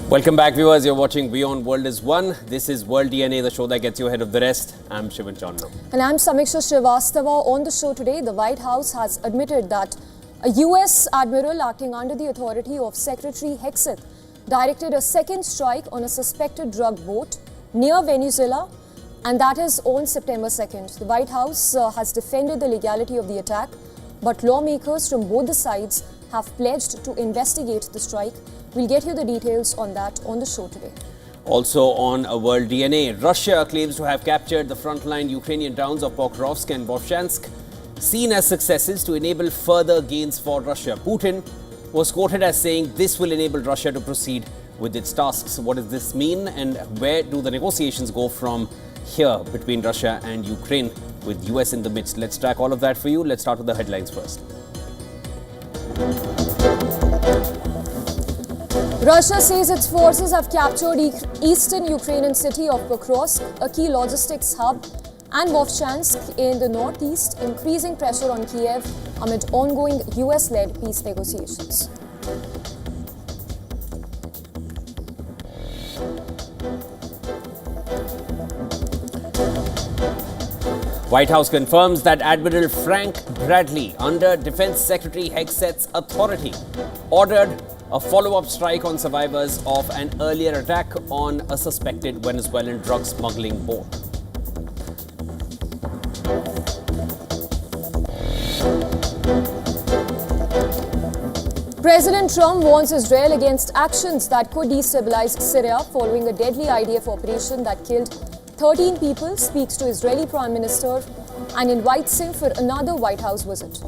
Welcome back, viewers. You're watching WION World is One. This is World DNA, the show that gets you ahead of the rest. I'm Shivan Chandna. And I'm Samiksha Srivastava. On the show today, the White House has admitted that a US admiral acting under the authority of Secretary Hegseth directed a second strike on a suspected drug boat near Venezuela, and that is on September 2nd. The White House has defended the legality of the attack, but lawmakers from both the sides have pledged to investigate the strike. We'll get you the details on that on the show today. Also on World DNA, Russia claims to have captured the frontline Ukrainian towns of Pokrovsk and Vovchansk, seen as successes to enable further gains for Russia. Putin was quoted as saying this will enable Russia to proceed with its tasks. What does this mean, and where do the negotiations go from here between Russia and Ukraine with US in the midst? Let's track all of that for you. Let's start with the headlines first. Russia says its forces have captured eastern Ukrainian city of Pokrovsk, a key logistics hub, and Vovchansk in the northeast, increasing pressure on Kiev amid ongoing US-led peace negotiations. White House confirms that Admiral Frank Bradley, under Defense Secretary Hegseth's authority, ordered a follow-up strike on survivors of an earlier attack on a suspected Venezuelan drug smuggling boat. President Trump warns Israel against actions that could destabilize Syria following a deadly IDF operation that killed 13 people, speaks to Israeli Prime Minister and invites him for another White House visit.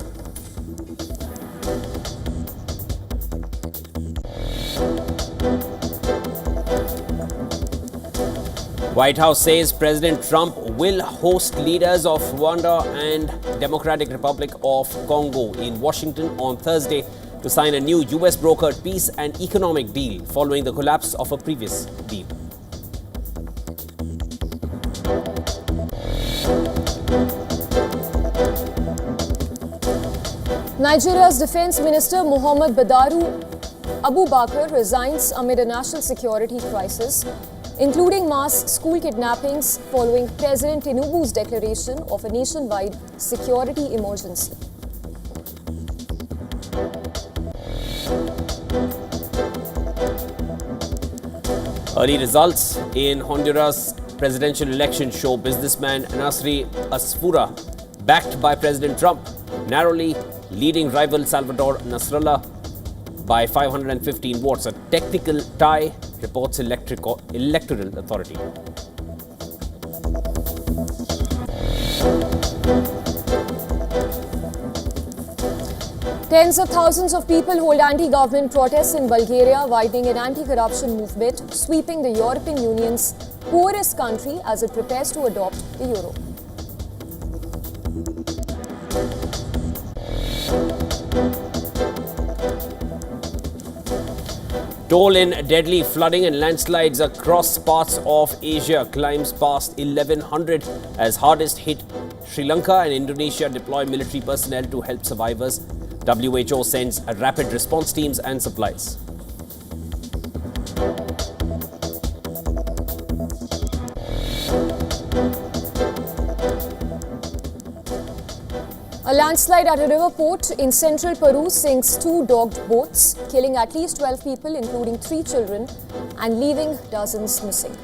White House says President Trump will host leaders of Rwanda and Democratic Republic of Congo in Washington on Thursday to sign a new US-brokered peace and economic deal following the collapse of a previous deal. Nigeria's Defense Minister Muhammad Badaru Abubakar resigns amid a national security crisis, including mass school kidnappings following President Tinubu's declaration of a nationwide security emergency. Early results in Honduras presidential election show businessman Nasri Asfura, backed by President Trump, narrowly leading rival Salvador Nasrallah by 515 votes. A technical tie, reports Electoral Authority. Tens of thousands of people hold anti-government protests in Bulgaria, widening an anti-corruption movement sweeping the European Union's poorest country as it prepares to adopt the euro. Toll in deadly flooding and landslides across parts of Asia climbs past 1100 as hardest hit Sri Lanka and Indonesia deploy military personnel to help survivors. WHO sends rapid response teams and supplies. A landslide at a river port in central Peru sinks two docked boats, killing at least 12 people, including 3 children, and leaving dozens missing.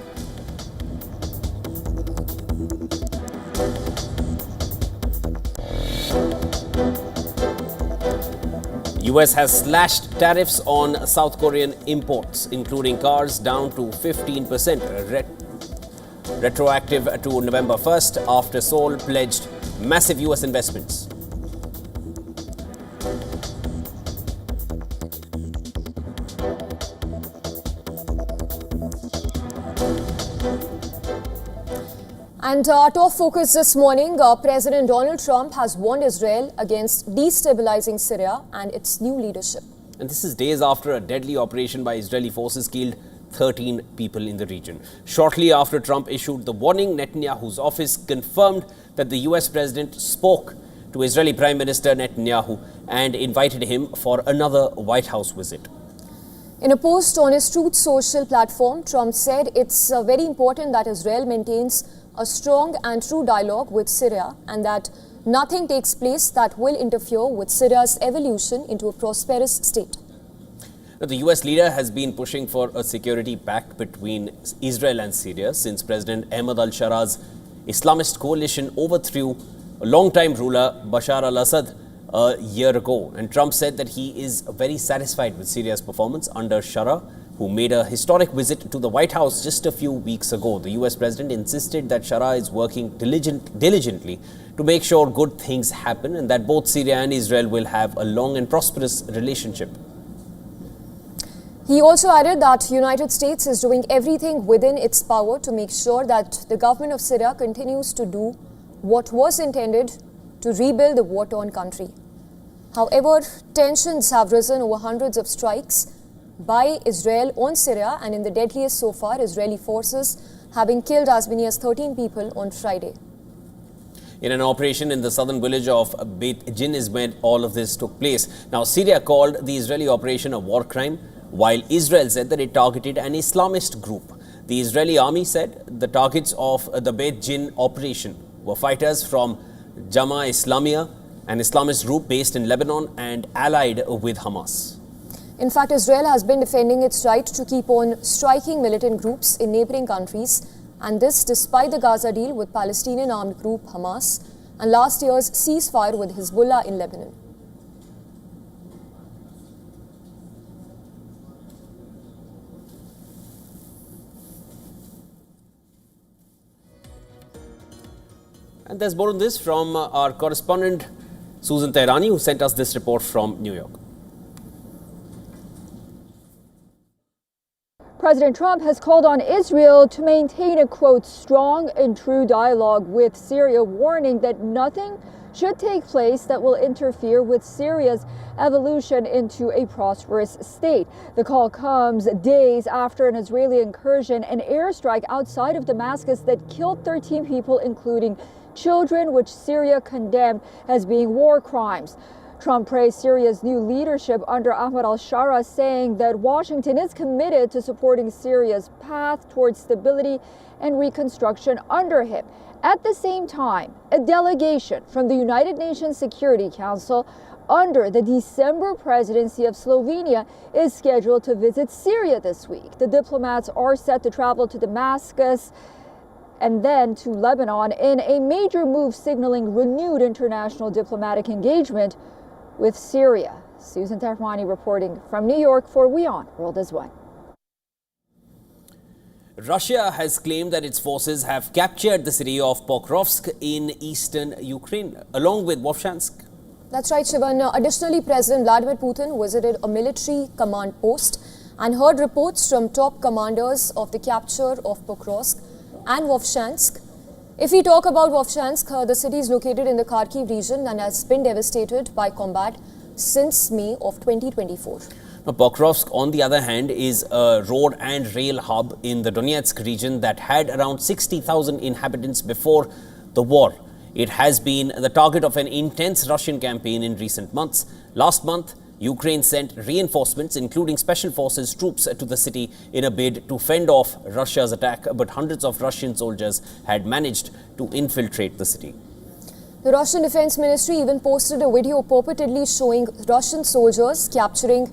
US has slashed tariffs on South Korean imports, including cars, down to 15%, retroactive to November 1st, after Seoul pledged massive US investments. And our top focus this morning, President Donald Trump has warned Israel against destabilizing Syria and its new leadership. And this is days after a deadly operation by Israeli forces killed 13 people in the region. Shortly after Trump issued the warning, Netanyahu's office confirmed that the US president spoke to Israeli Prime Minister Netanyahu and invited him for another White House visit. In a post on his Truth Social platform, Trump said it's very important that Israel maintains a strong and true dialogue with Syria and that nothing takes place that will interfere with Syria's evolution into a prosperous state. Now, the US leader has been pushing for a security pact between Israel and Syria since President Ahmad al-Shara's Islamist coalition overthrew a long-time ruler Bashar al-Assad a year ago. And Trump said that he is very satisfied with Syria's performance under Shara, who made a historic visit to the White House just a few weeks ago. The US president insisted that Shara is working diligently to make sure good things happen and that both Syria and Israel will have a long and prosperous relationship. He also added that the United States is doing everything within its power to make sure that the government of Syria continues to do what was intended to rebuild the war-torn country. However, tensions have risen over hundreds of strikes by Israel on Syria, and in the deadliest so far, Israeli forces having killed as many as 13 people on Friday. In an operation in the southern village of Beit Jin is where all of this took place. Now, Syria called the Israeli operation a war crime, while Israel said that it targeted an Islamist group. The Israeli army said the targets of the Beit Jin operation were fighters from Jama Islamiyah, an Islamist group based in Lebanon and allied with Hamas. In fact, Israel has been defending its right to keep on striking militant groups in neighboring countries, and this despite the Gaza deal with Palestinian armed group Hamas and last year's ceasefire with Hezbollah in Lebanon. And there's more on this from our correspondent Susan Tehrani, who sent us this report from New York. President Trump has called on Israel to maintain a, quote, strong and true dialogue with Syria, warning that nothing should take place that will interfere with Syria's evolution into a prosperous state. The call comes days after an Israeli incursion and airstrike outside of Damascus that killed 13 people, including children, which Syria condemned as being war crimes. Trump praised Syria's new leadership under Ahmad al-Shara, saying that Washington is committed to supporting Syria's path towards stability and reconstruction under him. At the same time, a delegation from the United Nations Security Council under the December presidency of Slovenia is scheduled to visit Syria this week. The diplomats are set to travel to Damascus and then to Lebanon in a major move signaling renewed international diplomatic engagement with Syria. Susan Tehrani reporting from New York for WION World is One. Russia has claimed that its forces have captured the city of Pokrovsk in eastern Ukraine, along with Vovchansk. That's right, Shivan. Additionally, President Vladimir Putin visited a military command post and heard reports from top commanders of the capture of Pokrovsk and Vovchansk. If we talk about Vovchansk, the city is located in the Kharkiv region and has been devastated by combat since May of 2024. Now, Pokrovsk, on the other hand, is a road and rail hub in the Donetsk region that had around 60,000 inhabitants before the war. It has been the target of an intense Russian campaign in recent months. Last month, Ukraine sent reinforcements, including special forces troops, to the city in a bid to fend off Russia's attack, but hundreds of Russian soldiers had managed to infiltrate the city. The Russian Defense Ministry even posted a video purportedly showing Russian soldiers capturing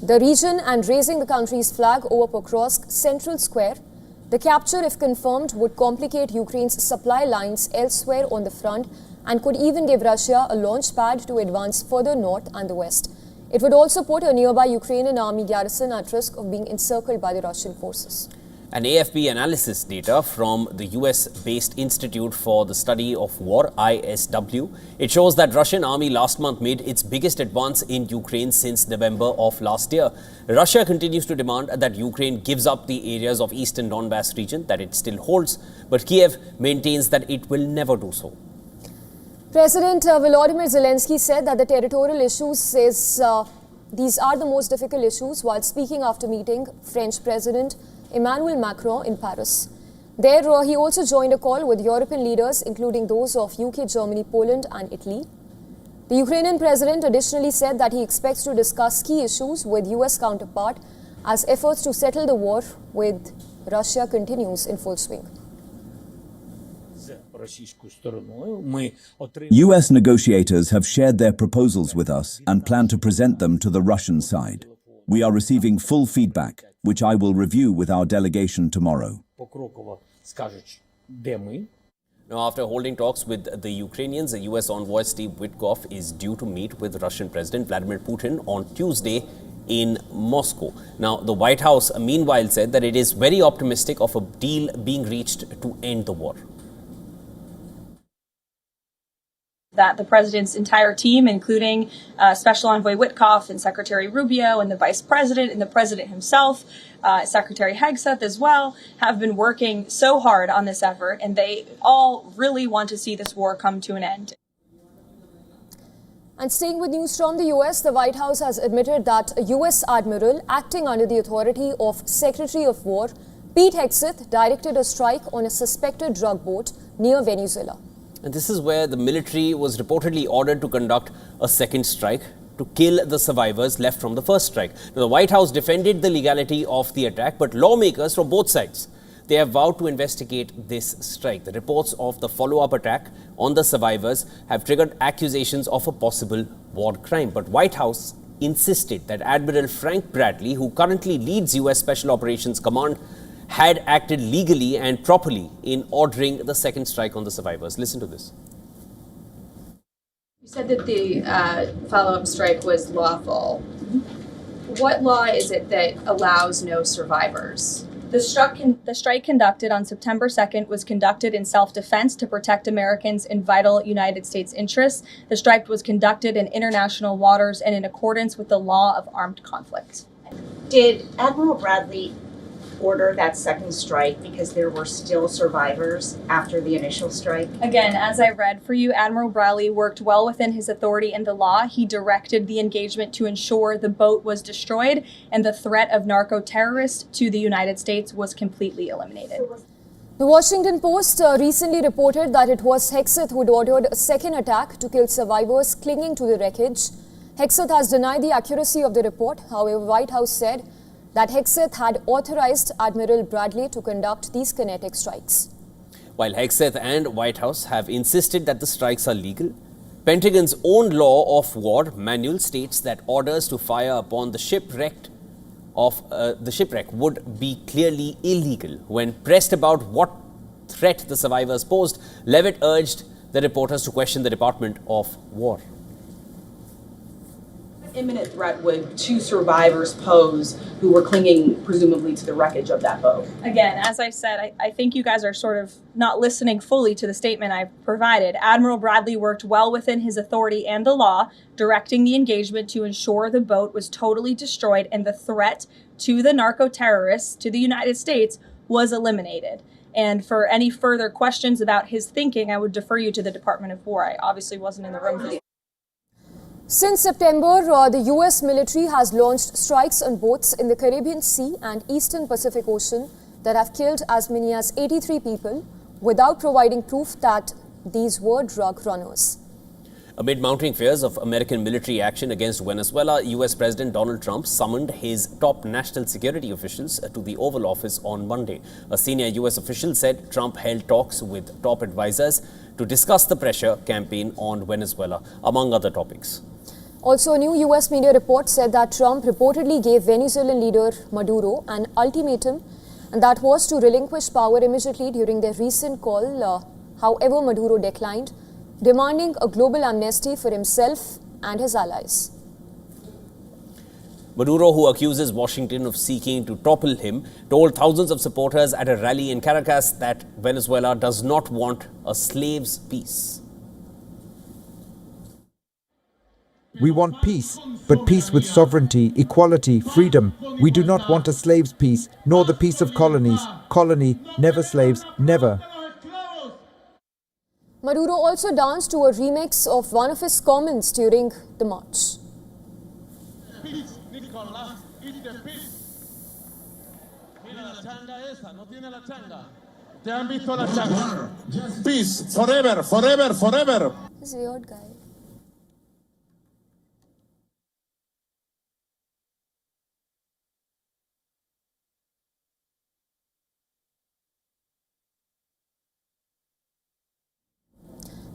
the region and raising the country's flag over Pokrovsk Central Square. The capture, if confirmed, would complicate Ukraine's supply lines elsewhere on the front and could even give Russia a launch pad to advance further north and the west. It would also put a nearby Ukrainian army garrison at risk of being encircled by the Russian forces. An AFP analysis data from the US-based Institute for the Study of War, ISW, it shows that Russian army last month made its biggest advance in Ukraine since November of last year. Russia continues to demand that Ukraine gives up the areas of eastern Donbass region that it still holds, but Kiev maintains that it will never do so. President Volodymyr Zelensky said that the territorial issues these are the most difficult issues while speaking after meeting French President Emmanuel Macron in Paris. There, he also joined a call with European leaders, including those of UK, Germany, Poland and Italy. The Ukrainian president additionally said that he expects to discuss key issues with US counterpart as efforts to settle the war with Russia continues in full swing. US negotiators have shared their proposals with us and plan to present them to the Russian side. We are receiving full feedback, which I will review with our delegation tomorrow. Now, after holding talks with the Ukrainians, the US envoy Steve Witkoff is due to meet with Russian President Vladimir Putin on Tuesday in Moscow. Now, the White House meanwhile said that it is very optimistic of a deal being reached to end the war. That the president's entire team, including Special Envoy Witkoff and Secretary Rubio and the vice president and the president himself, Secretary Hegseth as well, have been working so hard on this effort, and they all really want to see this war come to an end. And staying with news from the US, the White House has admitted that a US admiral acting under the authority of Secretary of War Pete Hegseth directed a strike on a suspected drug boat near Venezuela. And this is where the military was reportedly ordered to conduct a second strike to kill the survivors left from the first strike. Now, the White House defended the legality of the attack, but lawmakers from both sides, they have vowed to investigate this strike. The reports of the follow-up attack on the survivors have triggered accusations of a possible war crime. But White House insisted that Admiral Frank Bradley, who currently leads US Special Operations Command, had acted legally and properly in ordering the second strike on the survivors. Listen to this. You said that the follow-up strike was lawful. What law is it that allows no survivors? The strike conducted on September 2nd was conducted in self-defense to protect Americans in vital United States interests. The strike was conducted in international waters and in accordance with the law of armed conflict. Did Admiral Bradley order that second strike because there were still survivors after the initial strike? Again, as I read for you, Admiral Bradley worked well within his authority and the law. He directed the engagement to ensure the boat was destroyed and the threat of narco-terrorists to the United States was completely eliminated. The Washington Post recently reported that it was Hegseth who had ordered a second attack to kill survivors clinging to the wreckage. Hegseth has denied the accuracy of the report. However, White House said that Hegseth had authorized Admiral Bradley to conduct these kinetic strikes. While Hegseth and White House have insisted that the strikes are legal, Pentagon's own law of war manual states that orders to fire upon the shipwreck would be clearly illegal. When pressed about what threat the survivors posed, Levitt urged the reporters to question the Department of War. Imminent threat would two survivors pose who were clinging presumably to the wreckage of that boat? Again, as I said, I think you guys are sort of not listening fully to the statement I've provided. Admiral Bradley worked well within his authority and the law, directing the engagement to ensure the boat was totally destroyed and the threat to the narco-terrorists, to the United States, was eliminated. And for any further questions about his thinking, I would defer you to the Department of War. I obviously wasn't in the room for the Since September, the US military has launched strikes on boats in the Caribbean Sea and Eastern Pacific Ocean that have killed as many as 83 people without providing proof that these were drug runners. Amid mounting fears of American military action against Venezuela, US President Donald Trump summoned his top national security officials to the Oval Office on Monday. A senior US official said Trump held talks with top advisors to discuss the pressure campaign on Venezuela, among other topics. Also, a new US media report said that Trump reportedly gave Venezuelan leader Maduro an ultimatum, and that was to relinquish power immediately during their recent call. However, Maduro declined, demanding a global amnesty for himself and his allies. Maduro, who accuses Washington of seeking to topple him, told thousands of supporters at a rally in Caracas that Venezuela does not want a slave's peace. We want peace, but peace with sovereignty, equality, freedom. We do not want a slave's peace, nor the peace of colonies. Colony, never slaves, never. Maduro also danced to a remix of one of his comments during the march. Peace, forever, forever, forever. This weird guy.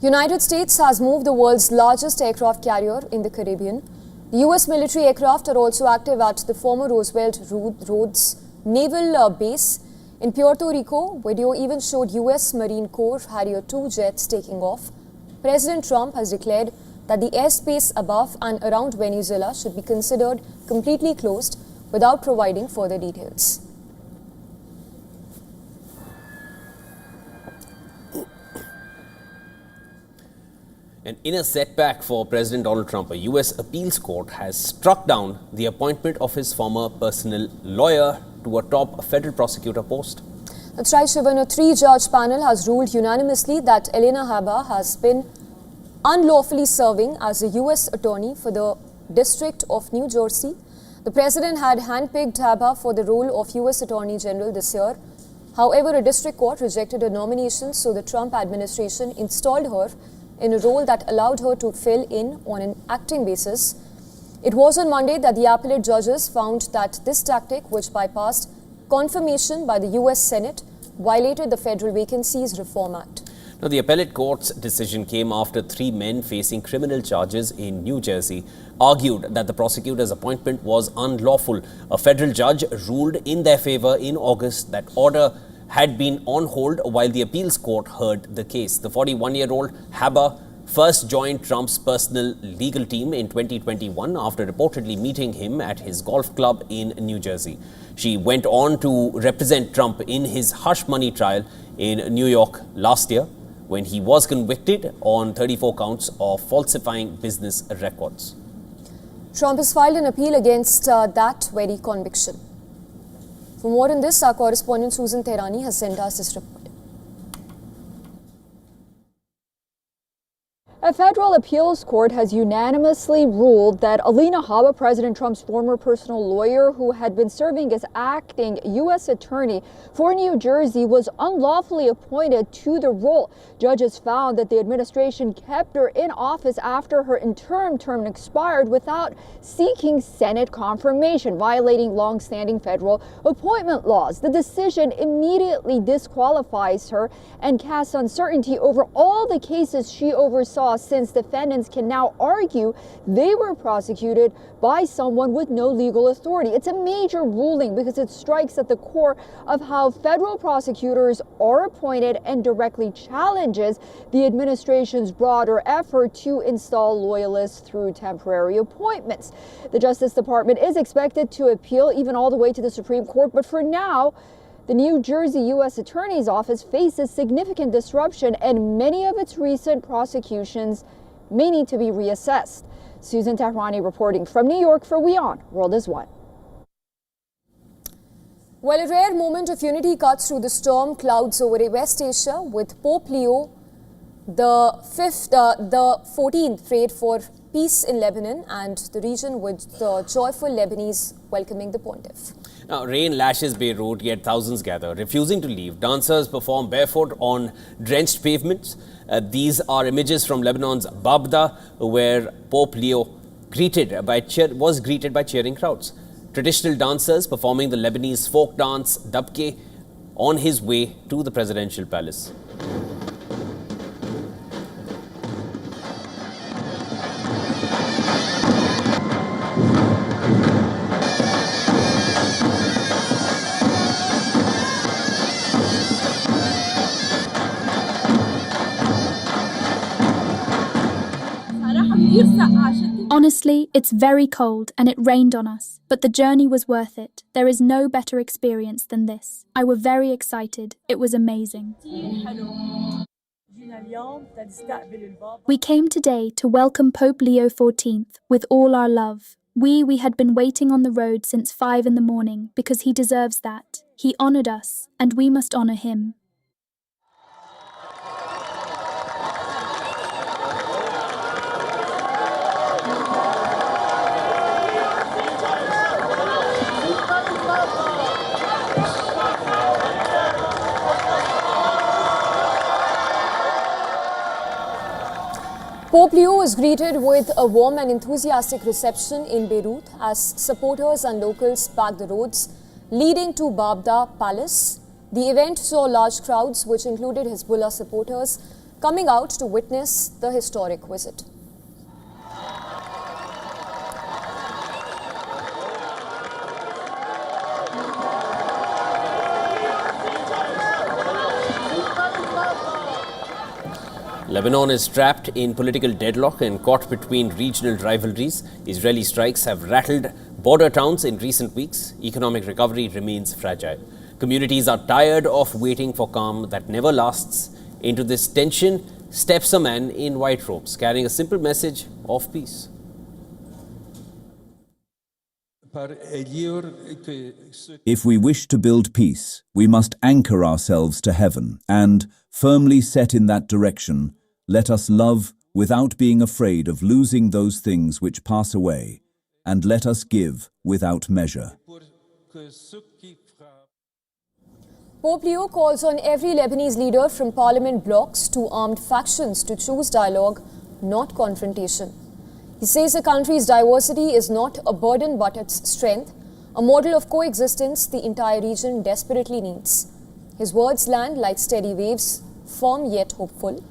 United States has moved the world's largest aircraft carrier in the Caribbean. The US military aircraft are also active at the former Roosevelt Roads Naval Base in Puerto Rico. Video even showed US Marine Corps Harrier II jets taking off. President Trump has declared that the airspace above and around Venezuela should be considered completely closed without providing further details. And in a setback for President Donald Trump, a US appeals court has struck down the appointment of his former personal lawyer to a top federal prosecutor post. That's right, Shivan. A three-judge panel has ruled unanimously that Elena Haba has been unlawfully serving as a US attorney for the District of New Jersey. The president had handpicked Haba for the role of US Attorney General this year. However, a district court rejected her nomination, so the Trump administration installed her in a role that allowed her to fill in on an acting basis. It was on Monday that the appellate judges found that this tactic, which bypassed confirmation by the US Senate, violated the Federal Vacancies Reform Act. Now, the appellate court's decision came after three men facing criminal charges in New Jersey argued that the prosecutor's appointment was unlawful. A federal judge ruled in their favor in August. That order had been on hold while the appeals court heard the case. The 41-year-old Haba first joined Trump's personal legal team in 2021 after reportedly meeting him at his golf club in New Jersey. She went on to represent Trump in his hush money trial in New York last year, when he was convicted on 34 counts of falsifying business records. Trump has filed an appeal against that very conviction. For more on this, our correspondent Susan Tehrani has sent us this report. A federal appeals court has unanimously ruled that Alina Habba, President Trump's former personal lawyer who had been serving as acting U.S. attorney for New Jersey, was unlawfully appointed to the role. Judges found that the administration kept her in office after her interim term expired without seeking Senate confirmation, violating long-standing federal appointment laws. The decision immediately disqualifies her and casts uncertainty over all the cases she oversaw, since defendants can now argue they were prosecuted by someone with no legal authority. It's a major ruling because it strikes at the core of how federal prosecutors are appointed and directly challenges the administration's broader effort to install loyalists through temporary appointments. The Justice Department is expected to appeal even all the way to the Supreme Court, but for now, the New Jersey U.S. Attorney's Office faces significant disruption, and many of its recent prosecutions may need to be reassessed. Susan Tehrani reporting from New York for WION World is One. Well, a rare moment of unity cuts through the storm clouds over West Asia, with Pope Leo the 14th prayed for peace in Lebanon and the region, with the joyful Lebanese welcoming the pontiff. Now, rain lashes Beirut, yet thousands gather, refusing to leave. Dancers perform barefoot on drenched pavements. These are images from Lebanon's Babda, where Pope Leo was greeted by cheering crowds. Traditional dancers performing the Lebanese folk dance Dabke on his way to the presidential palace. Honestly, it's very cold and it rained on us, but the journey was worth it. There is no better experience than this. I was very excited. It was amazing. We came today to welcome Pope Leo XIV with all our love. We had been waiting on the road since 5 in the morning because he deserves that. He honored us, and we must honor him. Pope Leo was greeted with a warm and enthusiastic reception in Beirut as supporters and locals packed the roads leading to Babda Palace. The event saw large crowds, which included Hezbollah supporters, coming out to witness the historic visit. Lebanon is trapped in political deadlock and caught between regional rivalries. Israeli strikes have rattled border towns in recent weeks. Economic recovery remains fragile. Communities are tired of waiting for calm that never lasts. Into this tension steps a man in white robes, carrying a simple message of peace. If we wish to build peace, we must anchor ourselves to heaven and, firmly set in that direction, let us love without being afraid of losing those things which pass away, and let us give without measure. Pope Leo calls on every Lebanese leader from parliament blocs to armed factions to choose dialogue, not confrontation. He says the country's diversity is not a burden but its strength, a model of coexistence the entire region desperately needs. His words land like steady waves, firm yet hopeful.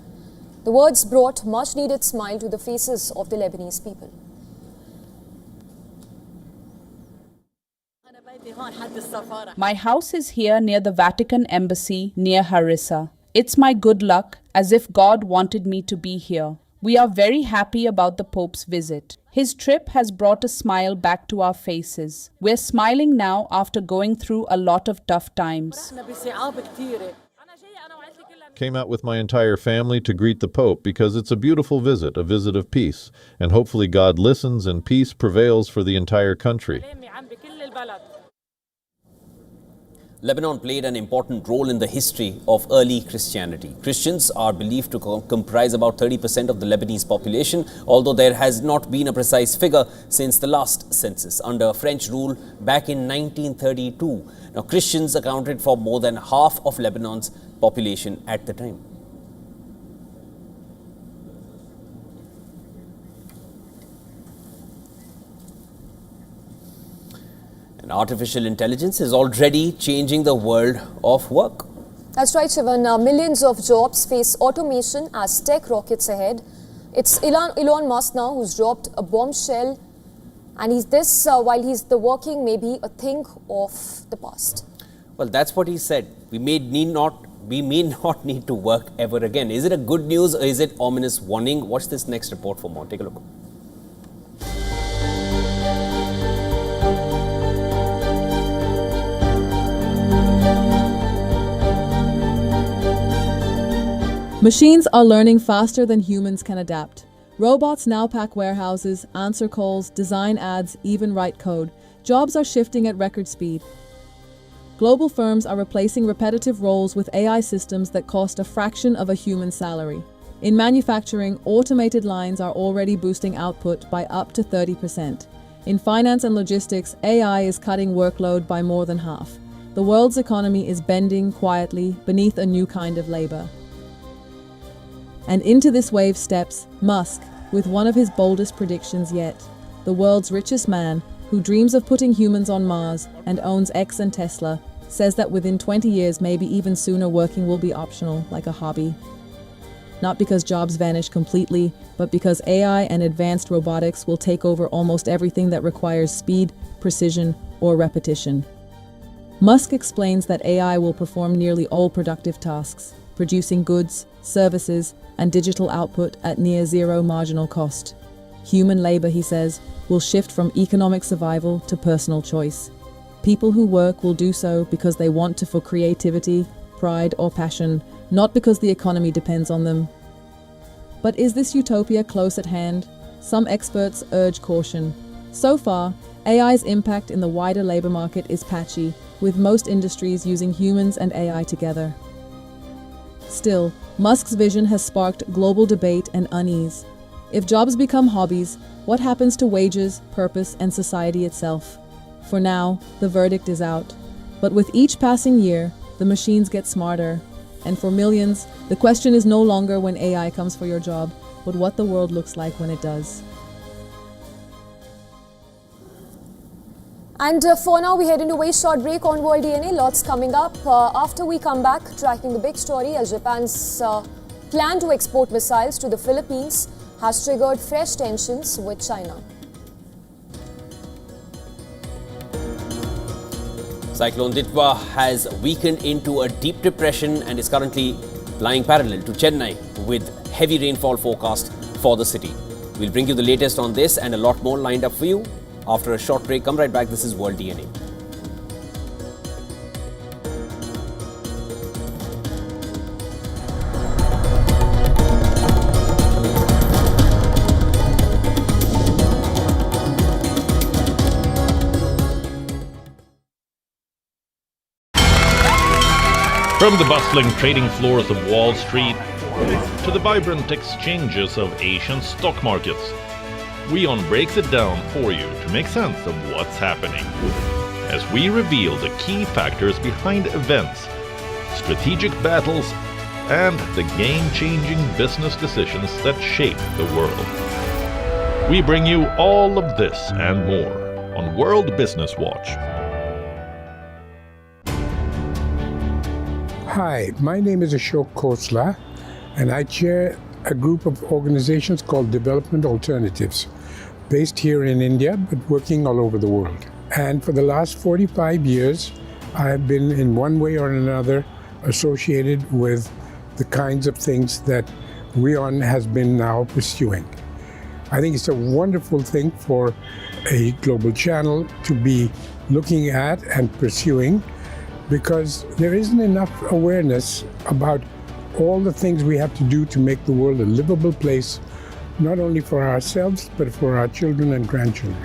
The words brought much-needed smile to the faces of the Lebanese people. My house is here near the Vatican Embassy, near Harissa. It's my good luck, as if God wanted me to be here. We are very happy about the Pope's visit. His trip has brought a smile back to our faces. We're smiling now after going through a lot of tough times. Came out with my entire family to greet the Pope because it's a beautiful visit, a visit of peace, and hopefully God listens and peace prevails for the entire country. Lebanon played an important role in the history of early Christianity. Christians are believed to comprise about 30% of the Lebanese population, although there has not been a precise figure since the last census under French rule back in 1932. Now, Christians accounted for more than half of Lebanon's population at the time. And artificial intelligence is already changing the world of work. That's right, Shivan. Millions of jobs face automation as tech rockets ahead. It's Elon Musk now who's dropped a bombshell, and while he's the working may be a thing of the past. Well, that's what he said. We may not need to work ever again. Is it a good news or is it ominous warning? Watch this next report for more. Take a look. Machines are learning faster than humans can adapt. Robots now pack warehouses, answer calls, design ads, even write code. Jobs are shifting at record speed. Global firms are replacing repetitive roles with AI systems that cost a fraction of a human salary. In manufacturing, automated lines are already boosting output by up to 30%. In finance and logistics, AI is cutting workload by more than half. The world's economy is bending quietly beneath a new kind of labor. And into this wave steps Musk, with one of his boldest predictions yet. The world's richest man, who dreams of putting humans on Mars and owns X and Tesla, says that within 20 years, maybe even sooner, working will be optional, like a hobby. Not because jobs vanish completely, but because AI and advanced robotics will take over almost everything that requires speed, precision, or repetition. Musk explains that AI will perform nearly all productive tasks, producing goods, services, and digital output at near zero marginal cost. Human labor, he says, will shift from economic survival to personal choice. People who work will do so because they want to for creativity, pride, or passion, not because the economy depends on them. But is this utopia close at hand? Some experts urge caution. So far, AI's impact in the wider labor market is patchy, with most industries using humans and AI together. Still, Musk's vision has sparked global debate and unease. If jobs become hobbies, what happens to wages, purpose, and society itself? For now, the verdict is out. But with each passing year, the machines get smarter. And for millions, the question is no longer when AI comes for your job, but what the world looks like when it does. And for now, we head into a very short break on World DNA. Lots coming up. After we come back, tracking the big story as Japan's plan to export missiles to the Philippines has triggered fresh tensions with China. Cyclone Ditwa has weakened into a deep depression and is currently lying parallel to Chennai with heavy rainfall forecast for the city. We'll bring you the latest on this and a lot more lined up for you after a short break. Come right back. This is World DNA. From the bustling trading floors of Wall Street to the vibrant exchanges of Asian stock markets, WION breaks it down for you to make sense of what's happening. As we reveal the key factors behind events, strategic battles, and the game-changing business decisions that shape the world. We bring you all of this and more on World Business Watch. Hi, my name is Ashok Khosla, and I chair a group of organizations called Development Alternatives, based here in India, but working all over the world. And for the last 45 years, I have been in one way or another associated with the kinds of things that WION has been now pursuing. I think it's a wonderful thing for a global channel to be looking at and pursuing, because there isn't enough awareness about all the things we have to do to make the world a livable place, not only for ourselves, but for our children and grandchildren.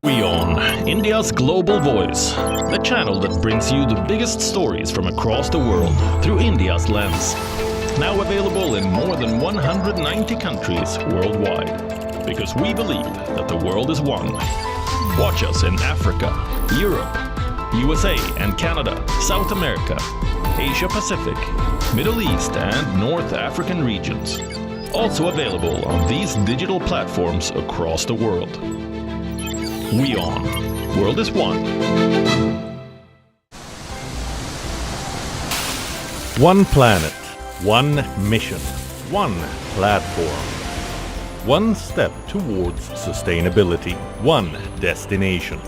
WION, India's global voice, the channel that brings you the biggest stories from across the world through India's lens. Now available in more than 190 countries worldwide. Because we believe that the world is one. Watch us in Africa, Europe, USA and Canada, South America, Asia Pacific, Middle East and North African regions. Also available on these digital platforms across the world. WION. World is one. One planet, one mission, one platform. One step towards sustainability, one destination.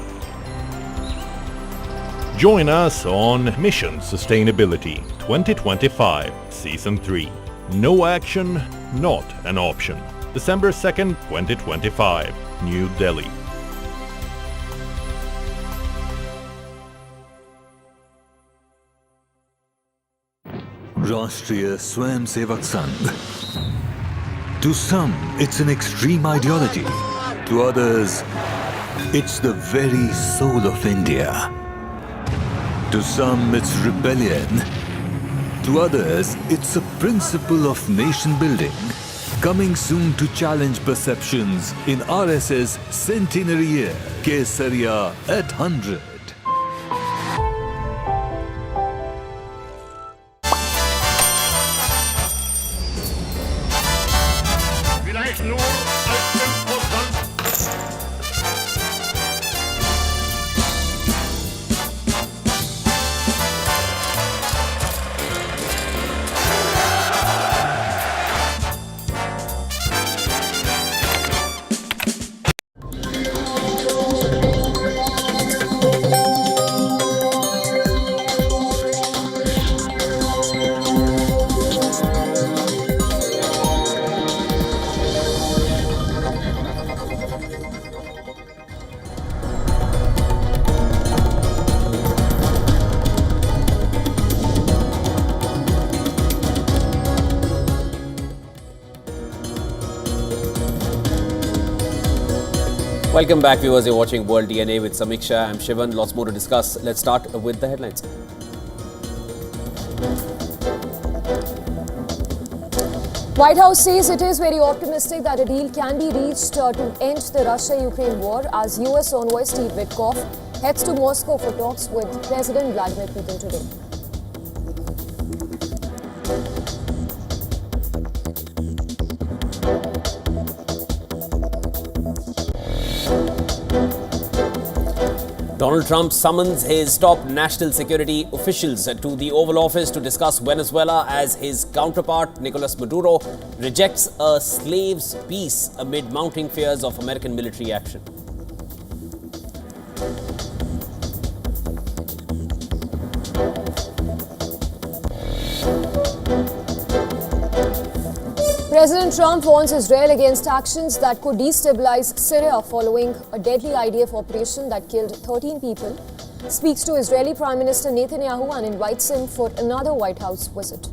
Join us on Mission Sustainability 2025, Season 3. No action, not an option. December 2nd, 2025, New Delhi. Rashtriya Swayamsevak Sangh. To some, it's an extreme ideology. To others, it's the very soul of India. To some, it's rebellion. To others, it's a principle of nation building. Coming soon to challenge perceptions in RSS centenary year, Kesariya at 100. Welcome back, viewers. You're watching World DNA with Samiksha. I'm Shivan. Lots more to discuss. Let's start with the headlines. White House says it is very optimistic that a deal can be reached to end the Russia-Ukraine war as US envoy Steve Witkoff heads to Moscow for talks with President Vladimir Putin today. Donald Trump summons his top national security officials to the Oval Office to discuss Venezuela as his counterpart, Nicolas Maduro, rejects a slaves' peace amid mounting fears of American military action. President Trump warns Israel against actions that could destabilize Syria following a deadly IDF operation that killed 13 people, speaks to Israeli Prime Minister Netanyahu and invites him for another White House visit.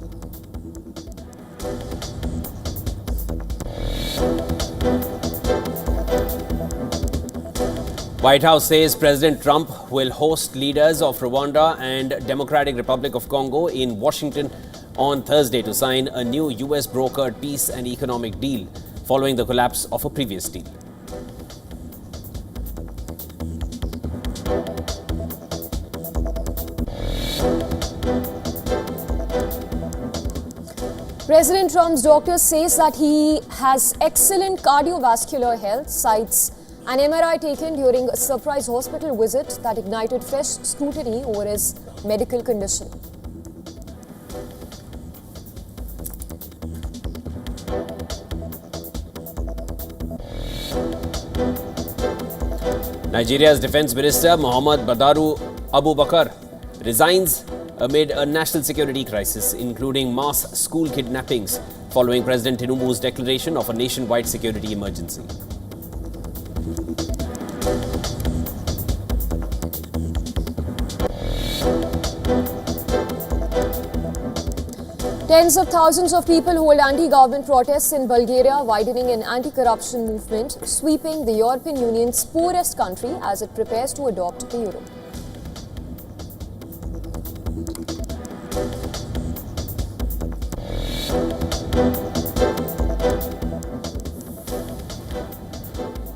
White House says President Trump will host leaders of Rwanda and Democratic Republic of Congo in Washington on Thursday to sign a new US-brokered peace and economic deal following the collapse of a previous deal. President Trump's doctor says that he has excellent cardiovascular health, cites an MRI taken during a surprise hospital visit that ignited fresh scrutiny over his medical condition. Nigeria's Defence Minister Muhammad Badaru Abubakar resigns amid a national security crisis, including mass school kidnappings, following President Tinubu's declaration of a nationwide security emergency. Tens of thousands of people hold anti-government protests in Bulgaria, widening an anti-corruption movement sweeping the European Union's poorest country as it prepares to adopt the euro.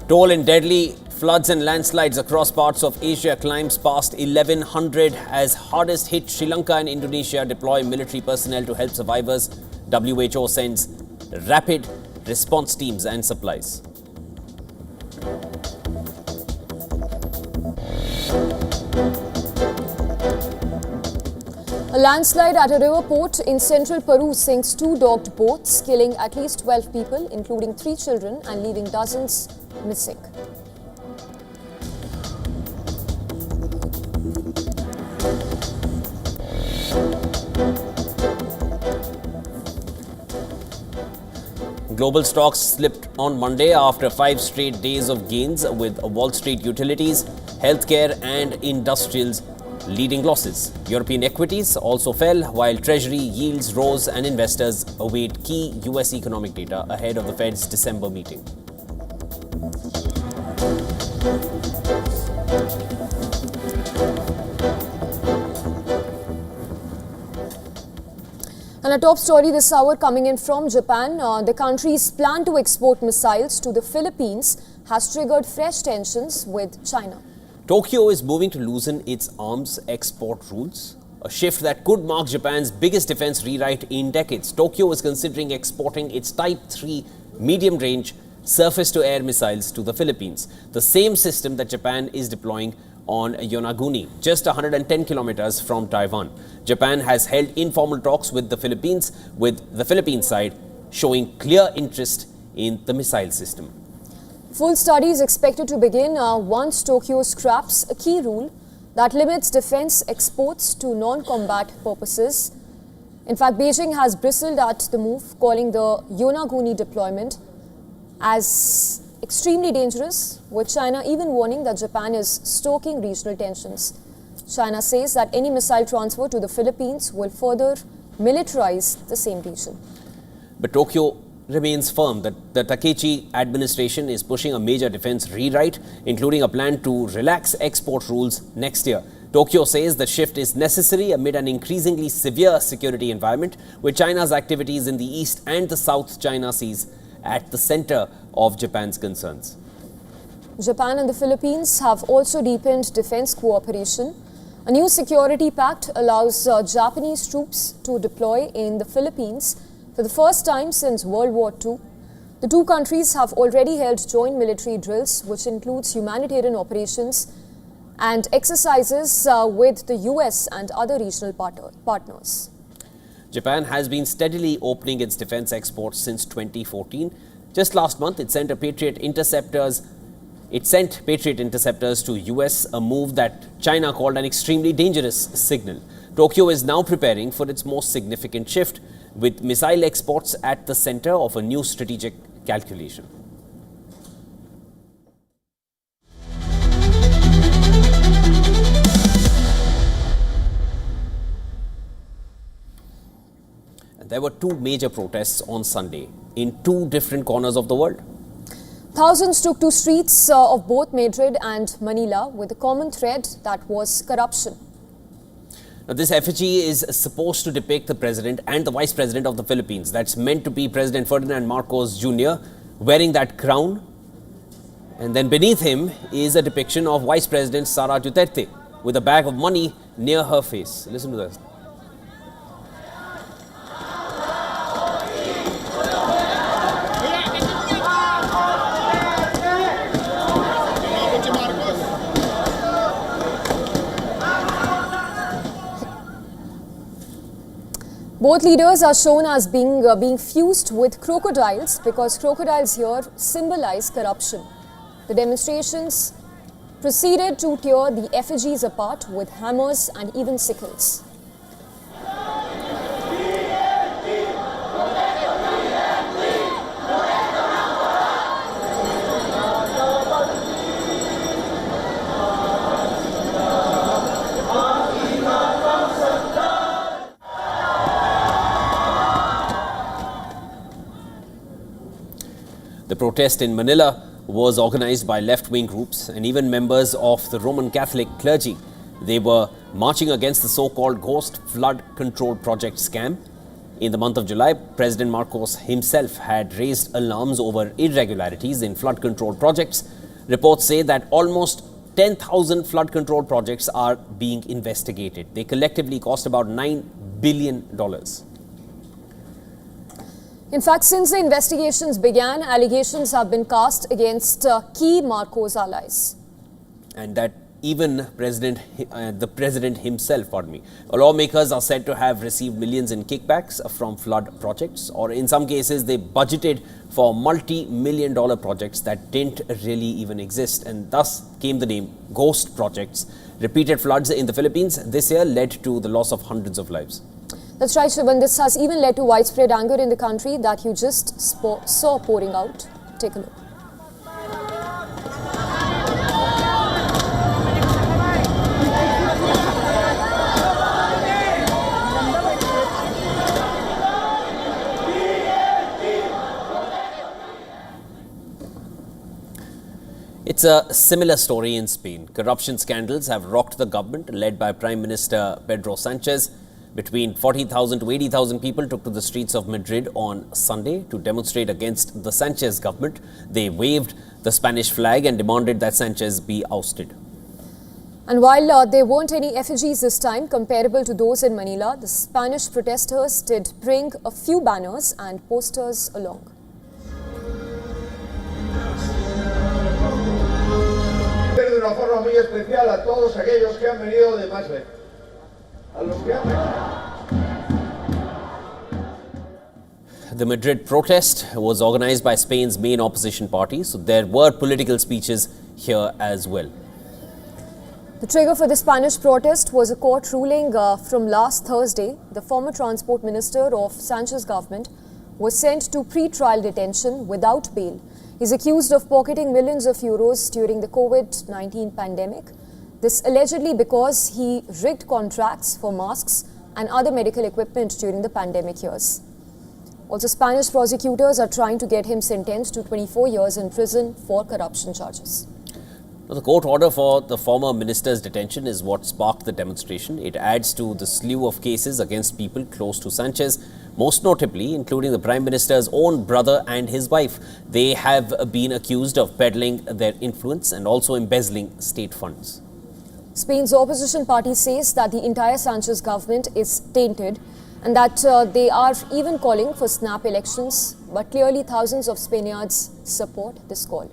Toll in deadly floods and landslides across parts of Asia climbs past 1100 as hardest hit Sri Lanka and Indonesia deploy military personnel to help survivors. WHO sends rapid response teams and supplies. A landslide at a river port in central Peru sinks 2 docked boats, killing at least 12 people, including 3 children, and leaving dozens missing. Global stocks slipped on Monday after 5 straight days of gains, with Wall Street utilities, healthcare and industrials leading losses. European equities also fell while Treasury yields rose and investors await key US economic data ahead of the Fed's December meeting. And a top story this hour coming in from Japan. The country's plan to export missiles to the Philippines has triggered fresh tensions with China. Tokyo is moving to loosen its arms export rules, a shift that could mark Japan's biggest defense rewrite in decades. Tokyo is considering exporting its Type 3 medium-range surface-to-air missiles to the Philippines, the same system that Japan is deploying on Yonaguni, just 110 kilometers from Taiwan. Japan has held informal talks with the Philippines side showing clear interest in the missile system. Full study is expected to begin once Tokyo scraps a key rule that limits defense exports to non-combat purposes. In fact, Beijing has bristled at the move, calling the Yonaguni deployment as extremely dangerous, with China even warning that Japan is stoking regional tensions. China says that any missile transfer to the Philippines will further militarize the same region. But Tokyo remains firm that the Takechi administration is pushing a major defense rewrite, including a plan to relax export rules next year. Tokyo says the shift is necessary amid an increasingly severe security environment, with China's activities in the East and the South China Seas at the center of Japan's concerns. Japan and the Philippines have also deepened defense cooperation. A new security pact allows Japanese troops to deploy in the Philippines for the first time since World War II. The two countries have already held joint military drills, which includes humanitarian operations and exercises with the US and other regional partners. Japan has been steadily opening its defense exports since 2014. Just last month, it sent Patriot interceptors to US, a move that China called an extremely dangerous signal. Tokyo is now preparing for its most significant shift, with missile exports at the center of a new strategic calculation. There were two major protests on Sunday in two different corners of the world. Thousands took to streets of both Madrid and Manila with a common thread that was corruption. Now, this effigy is supposed to depict the president and the vice president of the Philippines. That's meant to be President Ferdinand Marcos Jr. wearing that crown. And then beneath him is a depiction of Vice President Sara Duterte with a bag of money near her face. Listen to this. Both leaders are shown as being fused with crocodiles because crocodiles here symbolize corruption. The demonstrations proceeded to tear the effigies apart with hammers and even sickles. The protest in Manila was organized by left-wing groups and even members of the Roman Catholic clergy. They were marching against the so-called ghost flood control project scam. In the month of July, President Marcos himself had raised alarms over irregularities in flood control projects. Reports say that almost 10,000 flood control projects are being investigated. They collectively cost about $9 billion. In fact, since the investigations began, allegations have been cast against key Marcos allies. And that even the president himself, lawmakers are said to have received millions in kickbacks from flood projects, or in some cases they budgeted for multi-million-dollar projects that didn't really even exist, and thus came the name ghost projects. Repeated floods in the Philippines this year led to the loss of hundreds of lives. That's right, Shivan. This has even led to widespread anger in the country that you just saw pouring out. Take a look. It's a similar story in Spain. Corruption scandals have rocked the government led by Prime Minister Pedro Sanchez. Between 40,000 to 80,000 people took to the streets of Madrid on Sunday to demonstrate against the Sanchez government. They waved the Spanish flag and demanded that Sanchez be ousted. And while there weren't any effigies this time comparable to those in Manila, the Spanish protesters did bring a few banners and posters along. De una forma muy especial a todos aquellos que han venido de más lejos. The Madrid protest was organized by Spain's main opposition party, so there were political speeches here as well. The trigger for the Spanish protest was a court ruling from last Thursday. The former transport minister of Sanchez's government was sent to pre-trial detention without bail. He's accused of pocketing millions of euros during the COVID-19 pandemic. This allegedly because he rigged contracts for masks and other medical equipment during the pandemic years. Also, Spanish prosecutors are trying to get him sentenced to 24 years in prison for corruption charges. Now, the court order for the former minister's detention is what sparked the demonstration. It adds to the slew of cases against people close to Sanchez, most notably including the Prime Minister's own brother and his wife. They have been accused of peddling their influence and also embezzling state funds. Spain's opposition party says that the entire Sanchez government is tainted and that they are even calling for snap elections, but clearly thousands of Spaniards support this call.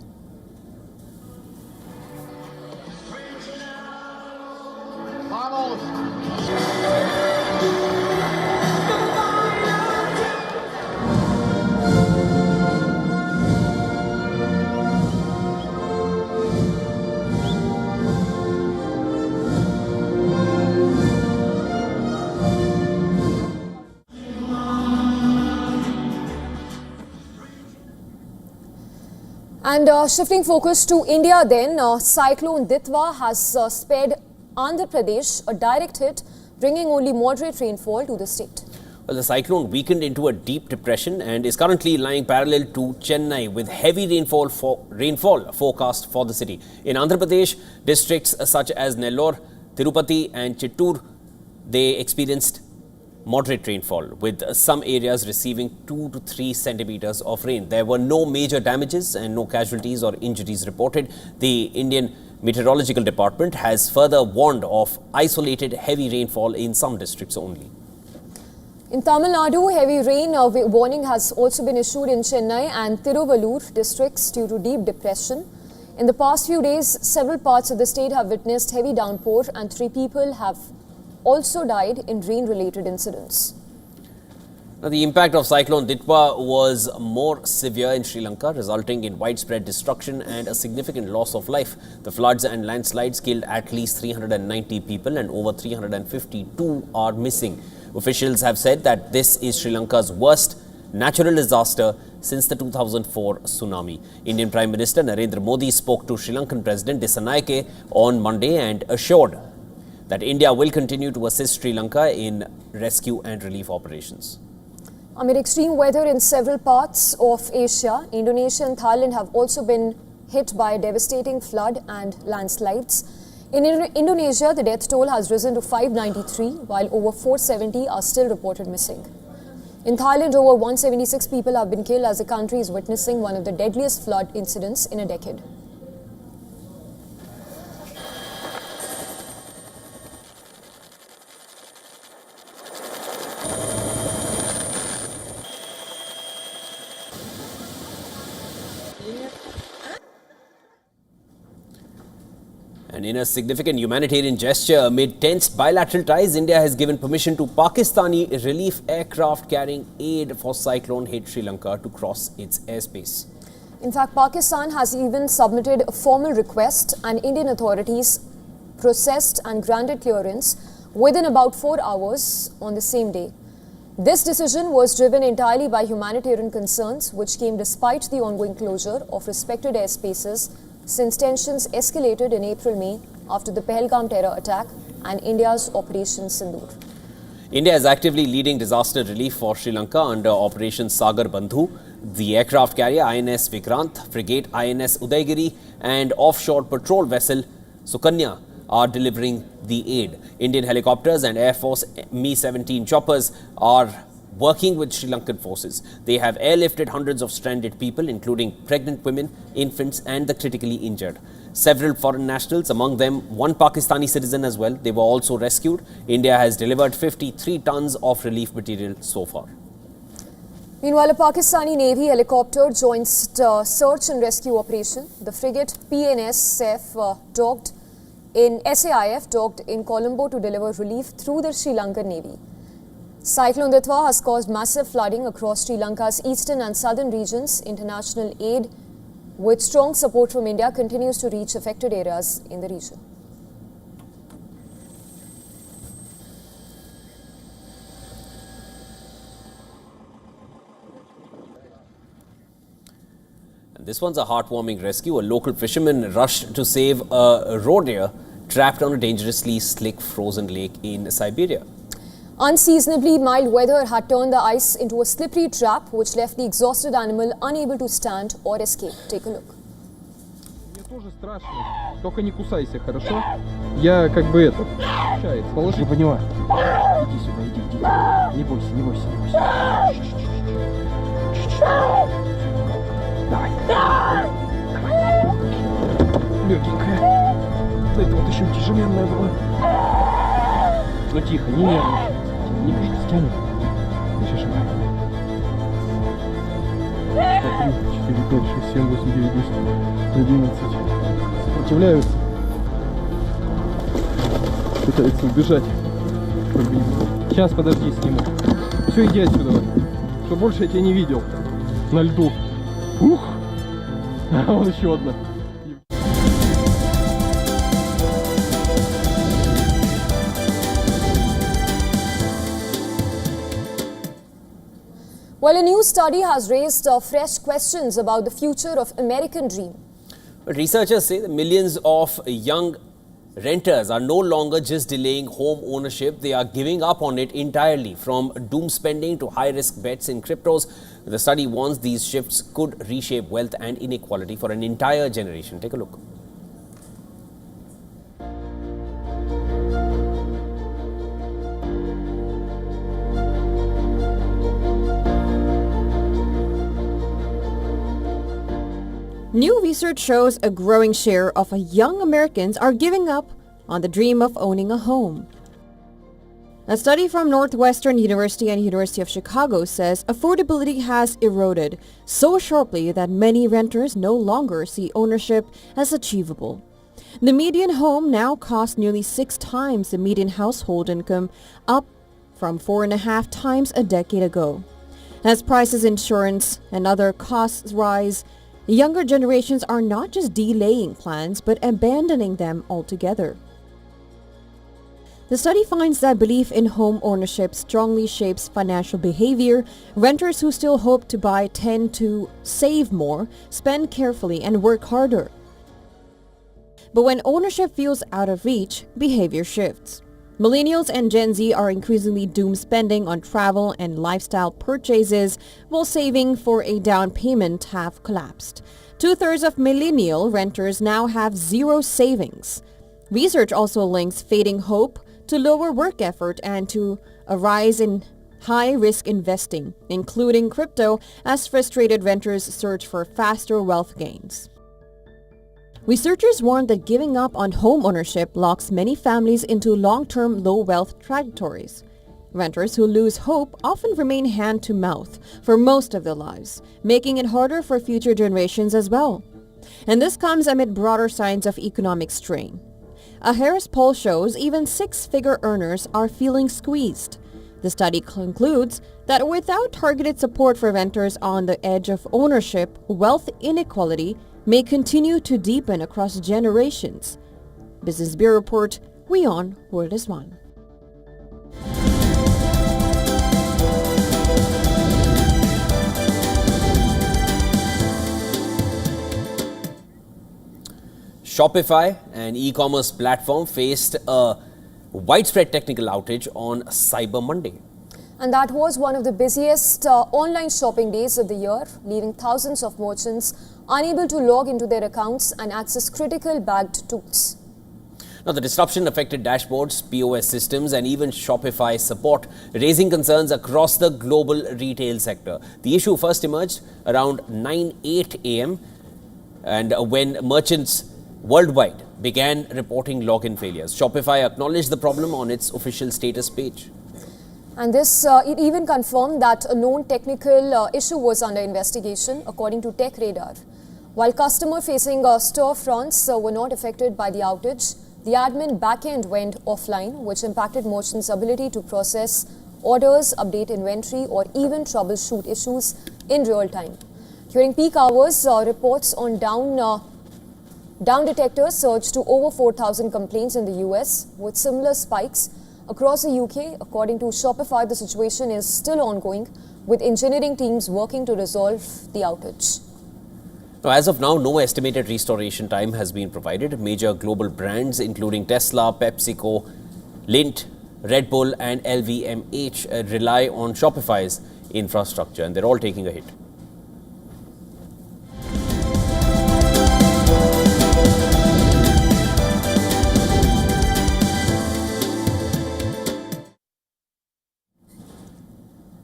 And shifting focus to India then, Cyclone Ditwa has spared Andhra Pradesh a direct hit, bringing only moderate rainfall to the state. Well, the cyclone weakened into a deep depression and is currently lying parallel to Chennai with heavy rainfall forecast for the city. In Andhra Pradesh, districts such as Nellore, Tirupati and Chittoor, they experienced moderate rainfall, with some areas receiving 2 to 3 centimeters of rain. There were no major damages and no casualties or injuries reported. The Indian Meteorological Department has further warned of isolated heavy rainfall in some districts only. In Tamil Nadu, heavy rain warning has also been issued in Chennai and Tiruvallur districts due to deep depression. In the past few days, several parts of the state have witnessed heavy downpour and 3 people have also died in rain-related incidents. Now, the impact of Cyclone Ditwa was more severe in Sri Lanka, resulting in widespread destruction and a significant loss of life. The floods and landslides killed at least 390 people and over 352 are missing. Officials have said that this is Sri Lanka's worst natural disaster since the 2004 tsunami. Indian Prime Minister Narendra Modi spoke to Sri Lankan President Dissanayake on Monday and assured that India will continue to assist Sri Lanka in rescue and relief operations. Amid extreme weather in several parts of Asia, Indonesia and Thailand have also been hit by a devastating flood and landslides. In Indonesia, the death toll has risen to 593, while over 470 are still reported missing. In Thailand, over 176 people have been killed as the country is witnessing one of the deadliest flood incidents in a decade. And in a significant humanitarian gesture amid tense bilateral ties, India has given permission to Pakistani relief aircraft carrying aid for cyclone-hit Sri Lanka to cross its airspace. In fact, Pakistan has even submitted a formal request and Indian authorities processed and granted clearance within about 4 hours on the same day. This decision was driven entirely by humanitarian concerns, which came despite the ongoing closure of respected airspaces since tensions escalated in April-May after the Pahalgam terror attack and India's Operation Sindoor. India is actively leading disaster relief for Sri Lanka under Operation Sagar Bandhu. The aircraft carrier INS Vikrant, frigate INS Udaygiri and offshore patrol vessel Sukanya are delivering the aid. Indian helicopters and Air Force Mi-17 choppers are working with Sri Lankan forces. They have airlifted hundreds of stranded people, including pregnant women, infants and the critically injured. Several foreign nationals, among them one Pakistani citizen as well, they were also rescued. India has delivered 53 tons of relief material so far. Meanwhile, a Pakistani Navy helicopter joins the search and rescue operation. The frigate PNSF docked in Colombo to deliver relief through the Sri Lankan Navy. Cyclone Ditwa has caused massive flooding across Sri Lanka's eastern and southern regions. International aid, with strong support from India, continues to reach affected areas in the region. And this one's a heartwarming rescue. A local fisherman rushed to save a roe deer trapped on a dangerously slick frozen lake in Siberia. Unseasonably mild weather had turned the ice into a slippery trap, which left the exhausted animal unable to stand or escape. Take a look. Мне тоже страшно. Только не кусайся, хорошо? Я как бы это... Положи. Не поняла. Иди сюда, иди. Не бойся, не бойся, не бойся. Давай. Давай. Легенькая. Это вот еще тяжеленная была. Ну тихо, не нервничай. Не бежи, стянем. Не зажимай. 3, 4, 5, 6, 7, 8, 9, 10, 11. Сопротивляются. Пытаются убежать. Сейчас, подожди, сниму. Все, иди отсюда. Что больше я тебя не видел. На льду. Ух! А вон еще одна. Well, a new study has raised fresh questions about the future of American dream. But researchers say that millions of young renters are no longer just delaying home ownership, they are giving up on it entirely. From doom spending to high-risk bets in cryptos, the study warns these shifts could reshape wealth and inequality for an entire generation. Take a look. New research shows a growing share of young Americans are giving up on the dream of owning a home. A study from Northwestern University and University of Chicago says affordability has eroded so sharply that many renters no longer see ownership as achievable. The median home now costs nearly 6 times the median household income, up from 4.5 times a decade ago. As prices, insurance, and other costs rise, younger generations are not just delaying plans but abandoning them altogether. The study finds that belief in home ownership strongly shapes financial behavior. Renters who still hope to buy tend to save more, spend carefully, and work harder. But when ownership feels out of reach, behavior shifts. Millennials and Gen Z are increasingly doom spending on travel and lifestyle purchases, while saving for a down payment have collapsed. 2/3 of millennial renters now have zero savings. Research also links fading hope to lower work effort and to a rise in high-risk investing, including crypto, as frustrated renters search for faster wealth gains. Researchers warn that giving up on home ownership locks many families into long-term low-wealth trajectories. Renters who lose hope often remain hand-to-mouth for most of their lives, making it harder for future generations as well. And this comes amid broader signs of economic strain. A Harris poll shows even 6-figure earners are feeling squeezed. The study concludes that without targeted support for renters on the edge of ownership, wealth inequality may continue to deepen across generations. Business Bureau Report, WION World is One. Shopify, an e-commerce platform, faced a widespread technical outage on Cyber Monday. And that was one of the busiest online shopping days of the year, leaving thousands of merchants unable to log into their accounts and access critical bagged tools. Now, the disruption affected dashboards, POS systems, and even Shopify support, raising concerns across the global retail sector. The issue first emerged around 9:08 a.m. and when merchants worldwide began reporting login failures. Shopify acknowledged the problem on its official status page. And this, it even confirmed that a known technical issue was under investigation, according to Tech Radar. While customer-facing storefronts were not affected by the outage, the admin backend went offline, which impacted merchants' ability to process orders, update inventory, or even troubleshoot issues in real time. During peak hours, reports on down detectors surged to over 4,000 complaints in the US, with similar spikes across the UK. According to Shopify, the situation is still ongoing, with engineering teams working to resolve the outage. Now, as of now, no estimated restoration time has been provided. Major global brands, including Tesla, PepsiCo, Lindt, Red Bull, and LVMH, rely on Shopify's infrastructure, and they're all taking a hit.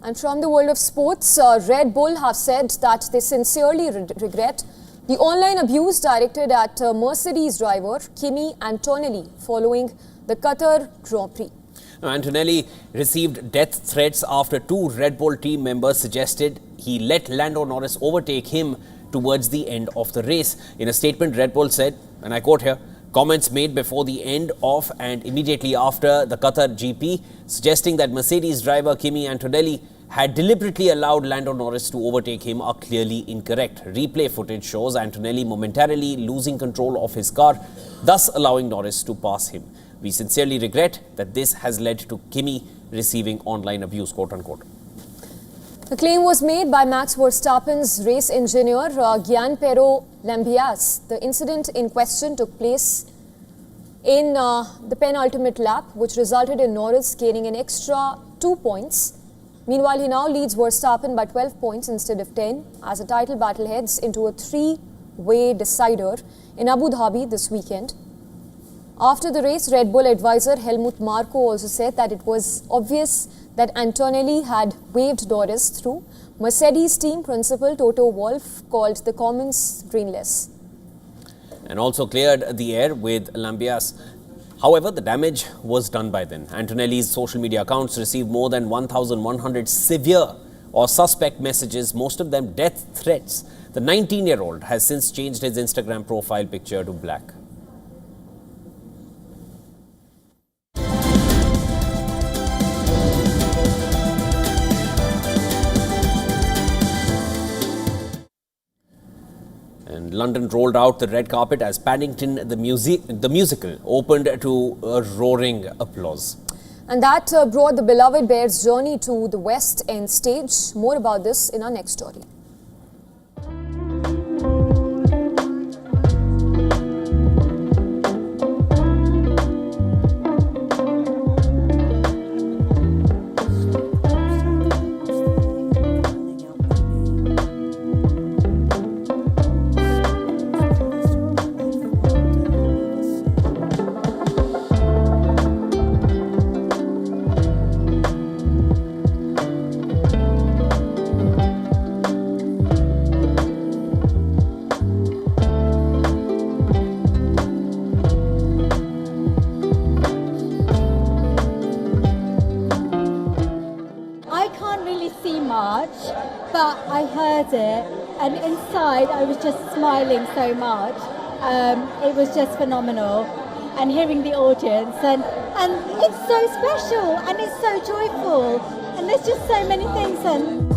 And from the world of sports, Red Bull have said that they sincerely regret the online abuse directed at Mercedes driver Kimi Antonelli following the Qatar Grand Prix. Antonelli received death threats after 2 Red Bull team members suggested he let Lando Norris overtake him towards the end of the race. In a statement, Red Bull said, and I quote here, "Comments made before the end of and immediately after the Qatar GP suggesting that Mercedes driver Kimi Antonelli had deliberately allowed Lando Norris to overtake him are clearly incorrect. Replay footage shows Antonelli momentarily losing control of his car, thus allowing Norris to pass him. We sincerely regret that this has led to Kimi receiving online abuse," quote unquote. The claim was made by Max Verstappen's race engineer, Gianpiero Lambias. The incident in question took place in the penultimate lap, which resulted in Norris gaining an extra 2 points. Meanwhile, he now leads Verstappen by 12 points instead of 10 as the title battle heads into a three-way decider in Abu Dhabi this weekend. After the race, Red Bull advisor Helmut Marko also said that it was obvious that Antonelli had waved Norris through. Mercedes team principal Toto Wolff called the comments brainless. And also cleared the air with Lambias. However, the damage was done by then. Antonelli's social media accounts received more than 1,100 severe or suspect messages, most of them death threats. The 19-year-old has since changed his Instagram profile picture to black. And London rolled out the red carpet as Paddington the musical opened to a roaring applause. And that brought the beloved bear's journey to the West End stage. More about this in our next story. But I heard it, and inside I was just smiling so much. It was just phenomenal, and hearing the audience, and it's so special, and it's so joyful, and there's just so many things. And